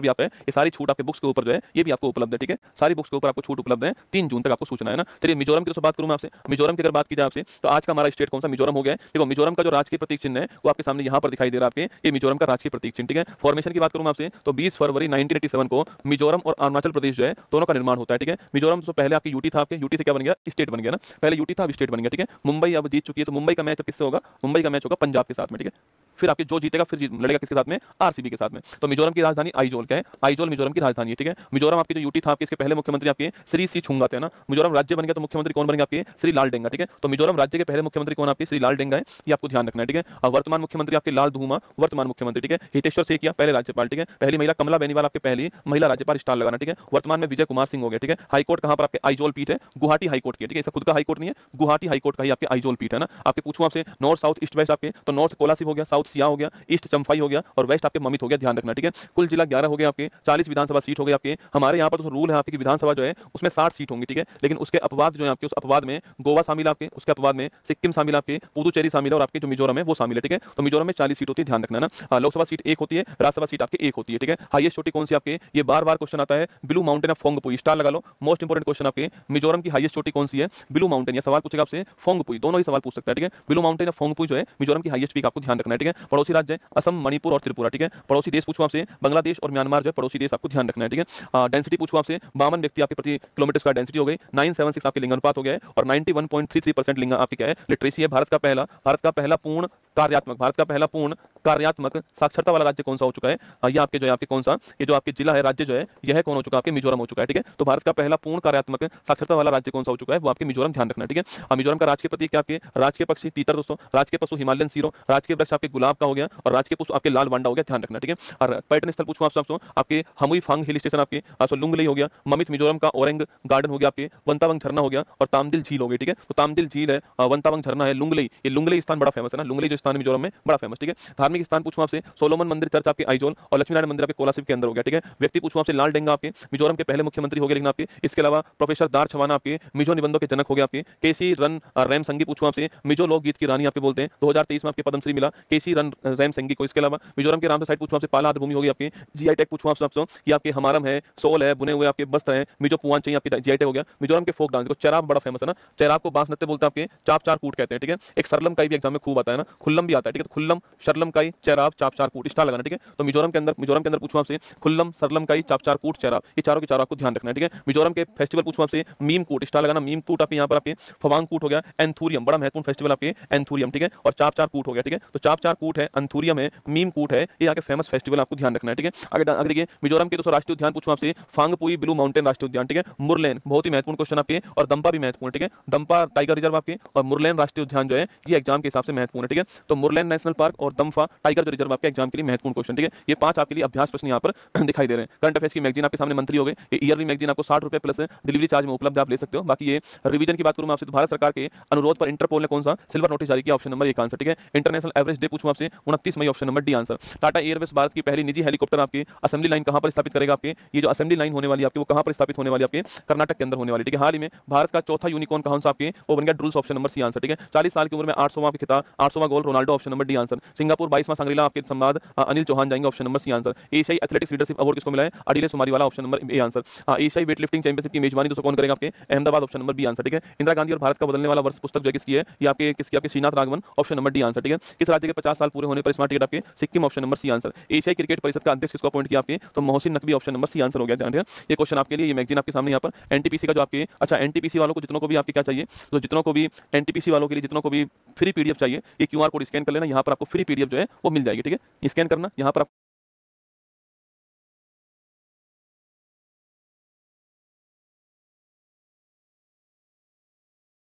भी आप है, ये सारी छूट आपके बुक्स के ऊपर जो है ये भी आपको उपलब्ध है। ठीक है, सारी बुक्स के ऊपर आपको छूट उपलब्ध है। 3 जून तक आपको सूचना है ना। चलिए मिजोरम की तो बात करूं मैं आपसे। मिजोरम की अगर बात की जाए आपसे तो आज का हमारा स्टेट कौन सा मिजोरम हो गया है। देखो मिजोरम का जो राजकीय प्रतीक चिन्ह है वो आपके सामने यहाँ पर दिखाई दे रहा है। आपके ये मिजोरम का राजकीय प्रतीक चिन्ह। ठीक है, फॉर्मेशन की बात करूं मैं आपसे तो 20 फरवरी 1987 को मिजोरम और अरुणाचल प्रदेश जो है दोनों का निर्माण होता है। ठीक है, मिजोरम तो पहले आपकी यूटी था, आपके यूटी से क्या बन गया, स्टेट बन गया ना। पहले यूटी था, अब स्टेट बन गया। ठीक है, मुंबई अब जीत चुकी है, तो मुंबई का मैच अब किससे होगा, मुंबई का मैच होगा पंजाब के साथ में। ठीक है, फिर आपके जो जीतेगा फिर लड़ेगा किसके साथ में, आरसीबी के साथ में। तो मिजोरम की राजधानी आइजोल क्या है, आइजोल मिजोरम की राजधानी है। ठीक है, मिजोरम आपकी जो यूटी था आपके इसके पहले मुख्यमंत्री आपके श्री सी छुंगा थे ना। मिजोरम राज्य बन गया तो मुख्यमंत्री कौन बन गया आपके, श्री लाल डेंगा। ठीक है, तो मिजोरम राज्य के पहले मुख्यमंत्री कौन आपके, श्री लाल डेंगा है, ये आपको ध्यान रखना है। ठीक है, और वर्तमान मुख्यमंत्री आपके लाल धूमा वर्तमान मुख्यमंत्री। ठीक है, हितेश्वर से किया पहले राज्यपाल। ठीक है, पहली महिला कमला बेनीवाल आपके पहली महिला राज्यपाल, स्टार लगाना। ठीक है, वर्तमान में विजय कुमार सिंह हो गए। ठीक है, हाईकोर्ट कहां पर आपके आइजोल पीठ है, गुवाहाटी हाईकोर्ट की है। ठीक है, इसका खुद का हाईकोर्ट नहीं है, गुवाहाटी हाईकोर्ट का ही आपके आइजोल पीठ है ना। आपके पूछूं आपसे नॉर्थ साउथ ईस्ट वेस्ट आपके, तो नॉर्थ कोलासिब हो गया, साउथ सिया हो गया, ईस्ट चंफाई हो गया और वेस्ट आपके ममित हो गया, ध्यान रखना। ठीक है, कुल जिला 11 हो गए आपके, 40 विधानसभा सीट हो गए आपके। हमारे यहाँ पर तो रूल है आपकी विधानसभा जो है उसमें 60 सीट होंगी। ठीक है, लेकिन उसके अपवाद जो है आपके, उस अपवाद में गोवा शामिल आपके, उसके अपवाद में सिक्किम शामिल आपके, पुदुचेरी शामिल है और आपके जो मिजोरम है वो शामिल है। ठीक है, तो मिजोरम में 40 सीट होती है, ध्यान रखना ना। लोकसभा सीट 1 होती है, राज्यसभा सीट आपके 1 होती है। ठीक है, हाईएस्ट चोटी कौन सी आपके, ये बार बार क्वेश्चन आता है, blue mountain of Phawngpui, star लगा लो, मोस्ट इंपोर्टेंट क्वेश्चन आपके। मिजोरम की हाईएस्ट चोटी कौन सी है, ब्लू माउंटेन, ये सवाल पूछेगा आपसे, फोंगपुई, दोनों ही सवाल पूछ सकता है। ठीक है, ब्लू माउंटेन ऑफ फोंगपुई जो है मिजोरम की हाईएस्ट पीक, आपको ध्यान रखना है। ठीक है, पड़ोसी राज्य असम, मणिपुर और त्रिपुरा। ठीक है, पड़ोसी देश पूछूं आपसे बांग्लादेश और म्यांमार जो है पड़ोसी देश, आपको ध्यान रखना है। ठीक है, डेंसिटी पूछूं आपसे 52 व्यक्ति आपके प्रति किलोमीटर स्क्वायर डेंसिटी हो गई, 976 आपके लिंगानुपात हो गया है और 91.33% लिंग आपकी क्या है, लिटरेसी है। भारत का पहला पूर्ण कार्यात्मक साक्षरता वाला राज्य कौन सा हो चुका है, ये आपके जो है आपके कौन सा, ये जो आपके जिला है, राज्य जो है यह कौन हो चुका है, आपके मिजोरम हो चुका है। ठीक है, तो भारत का पहला पूर्ण कार्यात्मक साक्षरता वाला राज्य कौन सा हो चुका है, वो आपके मिजोरम, ध्यान रखना। ठीक है, मिजोरम का राजकीय प्रतीक क्या आपके, राजकीय पक्षी तीतर दोस्तों, राजकीय पशु हिमालयन सीरो, राजकीय वृक्ष आपके गुलाब का हो गया और राजकीय पुष्प आपके लाल वांडा हो गया, ध्यान रखना। ठीक है, और पर्यटन स्थल पूछूं आपसे आपके हमुई फांग हिल स्टेशन आपके, लुंगलेई हो गया, ममित मिजोरम का ओरेंग गार्डन हो गया, आपके वंतावंग झरना हो गया और तामदिल झील हो गई। ठीक है, तो तामदिल झील है, वंतावंग झरना है, लुंगलेई, ये लुंगलेई स्थान बड़ा फेमस है ना, लुंगलेई जो स्थान मिजोरम में बड़ा फेमस। ठीक है, धार्मिक स्थान पूछूं आपसे सोलोमन मंदिर चर्च आपके आइजोल और लक्ष्मीनारायण मंदिर आपके कोलासिब के अंदर हो गया। ठीक है, व्यक्ति पूछूं आपसे लाल डेंगा आपके मिजोरम के पहले मुख्यमंत्री हो गए, लेकिन आपके इसके अलावा प्रोफेसर दार छवाना आपके मिजो निबंधों के जनक हो गए, आपके केसी रन रैम संगी पूछूं आपसे मिजो लोकगीत की रानी आपके बोलते हैं, 2023 में आपके पद्मश्री मिला केसी रन रैम संगी को। इसके अलावा मिजोरम के रामसर साइड पूछूं आपसे पाला भूमि होगी आपके, जीआई टैग पूछूं आपसे ये आपके हमारम है, सोल है, बुने हुए आपके वस्त्र है, मिजो पुआन चाहिए आपके जीआई टैग हो गया। मिजोरम के फोक डांस को चेराब बड़ा फेमस है ना, चेराब को बांस नृत्य बोलते हैं आपके, चाप चार कूट कहते हैं। ठीक है, एक सरलम काई भी एग्जाम में खूब आता है ना, खुल्लम भी आता है। ठीक है, तो खुल्लम शरलम काई चेराब चाप चार कूट, स्टार लगाना। ठीक है, तो मिजोरम के अंदर पूछूं आपसे खुल्लम सरलम काई चाप चार कूट चेराब, ये चारों के चारों आपको ध्यान रखना है। ठीक है, मिजोरम के फेस्टिवल पूछूं आपसे मीम कूट, स्टार लगाना, मीम कूट आपके यहाँ पर आपके फवांग कूट हो गया, एंथूरियम बड़ा महत्वपूर्ण फेस्टिवल आपके एंथूरियम। ठीक है, और चाप चार कूट हो गया। ठीक है, तो चाप चार कूट है, एंथूरियम है, मीम कूट है, ये आगे फेमस फेस्टिवल आपको ध्यान रखना है। ठीक है, आगे देखिए मिजोरम के राष्ट्रीय उद्यान पूछूं आपसे फांगपुई ब्लू माउंटेन राष्ट्रीय उद्यान। ठीक है, मुरलेन बहुत ही महत्वपूर्ण क्वेश्चन आपके और दंपा भी महत्वपूर्ण। ठीक है, दंपा टाइगर रिजर्व आपके और मुरलेन राष्ट्रीय उद्यान जो है ये एग्जाम के हिसाब से महत्वपूर्ण है। ठीक है, तो मुरलेन नेशनल पार्क और दंपा टाइगर रिजर्व आपके एग्जाम के लिए महत्वपूर्ण क्वेश्चन। ठीक है, ये 5 आपके लिए अभ्यास प्रश्न यहाँ पर दिखाई दे रहे हैं। करंट अफेयर्स की मैगजीन आपके सामने मंत्री हो गए, ये ईयरली मैगजीन आपको 60 रुपए प्लस डिलीवरी चार्ज में उपलब्ध, आप ले सकते हो। बाकी ये रिवीजन की बात करूं मैं आपसे तो भारत सरकार के अनुरोध पर इंटरपोल ने कौन सा सिल्वर नोटिस जारी किया, ऑप्शन नंबर 1 आंसर। ठीक है, इंटरनेशनल एवरेज डे पूछूं आपसे 29 मई, option number D answer. Tata airways Bharat की पहली निजी हेलीकॉप्टर आपकी असेंबली लाइन कहां पर स्थापित करेगा, आपके ये जो असेंबली लाइन होने वाली आपकी वो कहां पर स्थापित होने वाली, आपके कर्नाटक के अंदर होने वाली। ठीक है, हाल ही में भारत का चौथा यूनिकॉर्न कौन सा आपके, वो बन गया Drools, option number C answer. ठीक है, 40 साल की उम्र में 800वां खिताब, 800वां goal Ronaldo, option number D answer. Singapore 22वां सांग्रीला आपके संवाद अनिल चौहान जाएंगे, ऑप्शन नंबर सी आंसर। एशियाई एथलेटिक्स लीडरशिप अवार्ड किसको मिला है, Adille Sumariwalla, option number A answer. एशियाई वेट लिफ्टिंग चैंपियनशिप की मेजबानी दोस्तों कौन करेगा, आपके Ahmedabad, option number B answer. ठीक है, इंदिरा गांधी और भारत का बदलने वाला वर्ष पुस्तक जो किसकी है, ये आपके किसकी, आपके Srinath Raghavan, option number D answer. ठीक है, किस राज्य के 50 साल पूरे होने पर स्मार्ट टिकट आपके, Sikkim, option number C answer. एशियाई क्रिकेट परिषद का अध्यक्ष किसको अपॉइंट किया, आपके तो Mohsin Naqvi, option number C answer हो गया। ध्यान रखिए ये क्वेश्चन आपके लिए, ये मैगजीन आपके सामने यहाँ पर एनटीपीसी का जो आपके, अच्छा एनटीपीसी वालों को जितनों को भी आपके क्या चाहिए, तो जितनों को भी एनटीपीसी वालों के लिए जितनों को भी फ्री पीडीएफ चाहिए, ये क्यूआर कोड स्कैन कर लेना, यहाँ पर आपको फ्री पीडीएफ जो है वो मिल जाएगी। ठीक है, स्कैन करना, यहाँ पर